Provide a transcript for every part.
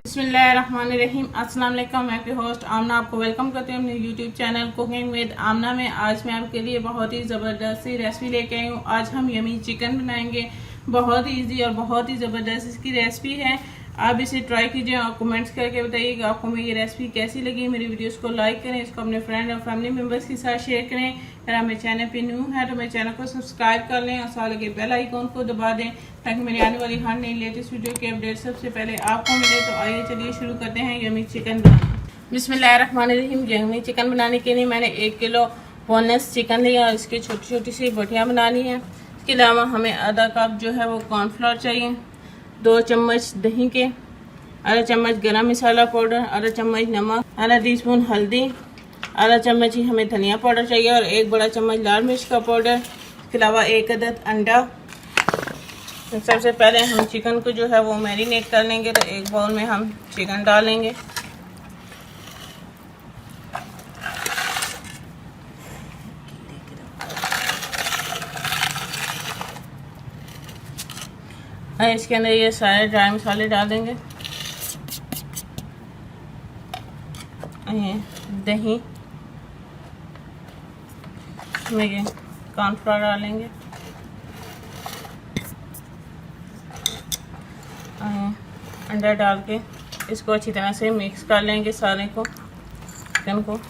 बिस्मिल्लाहिर्रहमानिर्रहीम। अस्सलाम वालेकुम। मैं आपकी होस्ट आमना आपको वेलकम करती हूँ अपने यूट्यूब चैनल कुकिंग विद आमना में। आज मैं आपके लिए बहुत ही ज़बरदस्त सी रेसिपी लेके आई हूँ। आज हम यमी चिकन बनाएंगे। बहुत ही इजी और बहुत ही ज़बरदस्त इसकी रेसिपी है। आप इसे ट्राई कीजिए और कमेंट्स करके बताइएगा आपको मेरी ये रेसिपी कैसी लगी। मेरी वीडियोस को लाइक करें, इसको अपने फ्रेंड और फैमिली मेम्बर्स के साथ शेयर करें। अगर आप मेरे चैनल पे न्यू है तो मेरे चैनल को सब्सक्राइब कर लें और साथ लगे बेल आइकॉन को दबा दें ताकि मेरी आने वाली हर नई लेटेस्ट वीडियो की अपडेट सबसे पहले आपको मिले। तो आइए चलिए शुरू करते हैं यमी चिकन बनाना। बिस्मिल्लाहिर्रहमानिर्रहीम। यमी चिकन बनाने के लिए मैंने 1 किलो बोनलेस चिकन लिया और इसकी छोटी छोटी सी बोटियाँ बनानी है। इसके अलावा हमें आधा कप जो है वो कॉर्नफ्लोर चाहिए, 2 चम्मच दही के, आधा चम्मच गरम मसाला पाउडर, आधा चम्मच नमक, आधा टीस्पून हल्दी, आधा चम्मच ही हमें धनिया पाउडर चाहिए और 1 बड़ा चम्मच लाल मिर्च का पाउडर। इसके अलावा 1 अदद अंडा। सबसे पहले हम चिकन को जो है वो मैरिनेट कर लेंगे। तो एक बाउल में हम चिकन डालेंगे। इसके अंदर ये सारे ड्राई मसाले डाल देंगे, दही में ये कॉर्नफ्लोर डालेंगे, अंडा डाल के इसको अच्छी तरह से मिक्स कर लेंगे सारे को, चिकन को।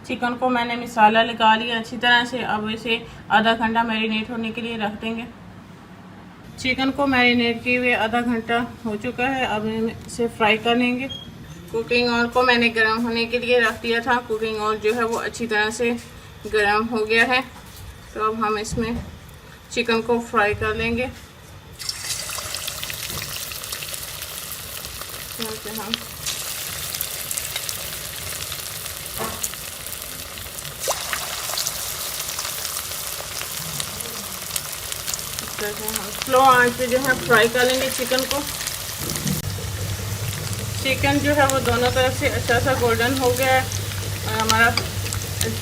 चिकन को मैंने मसाला लगा लिया अच्छी तरह से। अब इसे आधा घंटा मैरिनेट होने के लिए रख देंगे। चिकन को मैरिनेट किए हुए आधा घंटा हो चुका है। अब इसे फ्राई कर लेंगे। कुकिंग ऑयल को मैंने गर्म होने के लिए रख दिया था। कुकिंग ऑयल जो है वो अच्छी तरह से गर्म हो गया है। तो अब हम इसमें चिकन को फ्राई कर लेंगे। हम स्लो आंच पे जो है फ्राई कर लेंगे चिकन को। चिकन जो है वो दोनों तरफ से अच्छा सा गोल्डन हो गया है और हमारा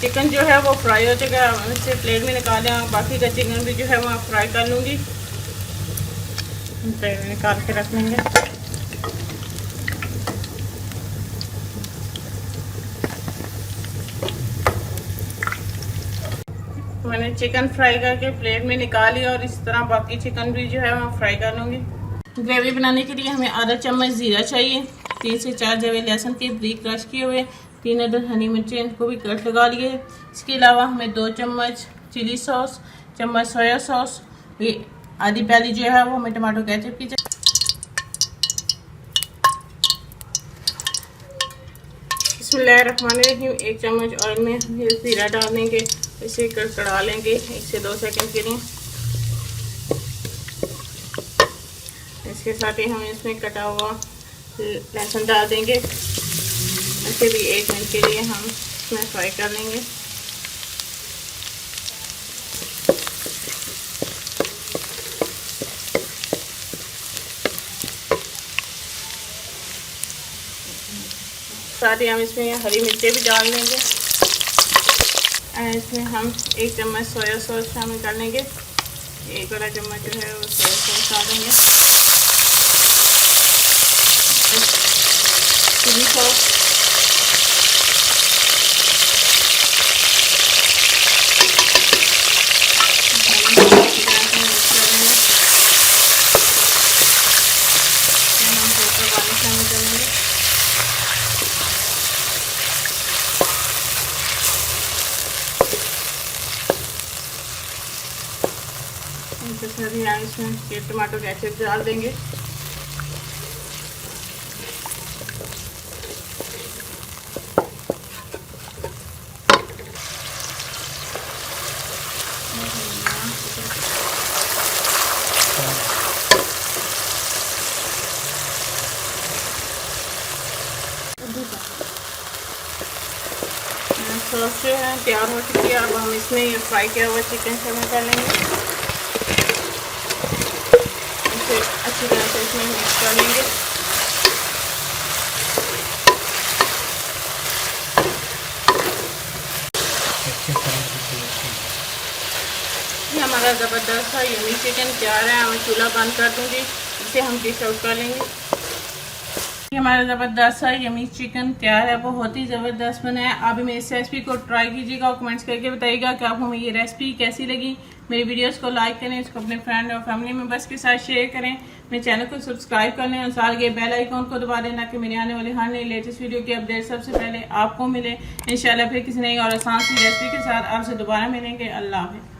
चिकन जो है वो फ्राई हो चुका है। इसे प्लेट में निकालें और बाकी का चिकन भी जो है वो फ्राई कर लूँगी। प्लेट में निकाल के रख लेंगे। मैंने चिकन फ्राई करके प्लेट में निकाली और इस तरह बाकी चिकन भी जो है मैं फ्राई कर लूँगी। ग्रेवी बनाने के लिए हमें आधा चम्मच ज़ीरा चाहिए, 3 से 4 जवे लहसुन के बारीक क्रश किए हुए, 3 अदद हरी मिर्चें, इनको भी कट लगा लिए। इसके अलावा हमें 2 चम्मच चिली सॉस, चम्मच सोया सॉस, आधी प्याली जो है वो हमें टमाटो केचप की। बिस्मिल्लाहिर्रहमानिर्रहीम। 1 चम्मच ऑयल में ज़ीरा डाल देंगे। इसे कड़कड़ा लेंगे 1 से 2 सेकंड के लिए। इसके साथ ही हम इसमें कटा हुआ लहसुन डाल देंगे। इसे भी 1 मिनट के लिए हम इसमें फ्राई कर लेंगे। साथ ही हम इसमें हरी मिर्चें भी डाल देंगे। इसमें हम 1 चम्मच सोया सॉस शामिल कर लेंगे। 1 बड़ा चम्मच जो है वो सोया सॉस डाल देंगे। चिली सॉस, शामिल करेंगे। इसमें टमाटो केचप डाल देंगे। सॉस जो है तैयार हो चुकी है। अब हम इसमें ये फ्राई किया हुआ चिकन शामिल कर लेंगे। इसे अच्छी तरह से इसमें मिक्स कर लेंगे। ये हमारा ज़बरदस्त सा यमी चिकन तैयार है। मैं चूल्हा बंद कर दूँगी, इसे हम डिश आउट कर लेंगे। ये हमारा ज़बरदस्त सा यमी चिकन तैयार है, बहुत ही ज़बरदस्त बना है। आप मेरी इस रेसिपी को ट्राई कीजिएगा और कमेंट्स करके बताइएगा कि आपको ये रेसिपी कैसी लगी। मेरी वीडियोस को लाइक करें, इसको अपने फ्रेंड और फैमिली मेम्बर्स के साथ शेयर करें। मेरे चैनल को सब्सक्राइब कर लें और साथ के बेल आइकॉन को दबा दें ताकि मेरे आने वाली हर नई लेटेस्ट वीडियो की अपडेट सबसे पहले आपको मिले। इंशाल्लाह फिर किसी नई और आसान सी रेसिपी के साथ आपसे दोबारा मिलेंगे। अल्लाह हाफ़िज़।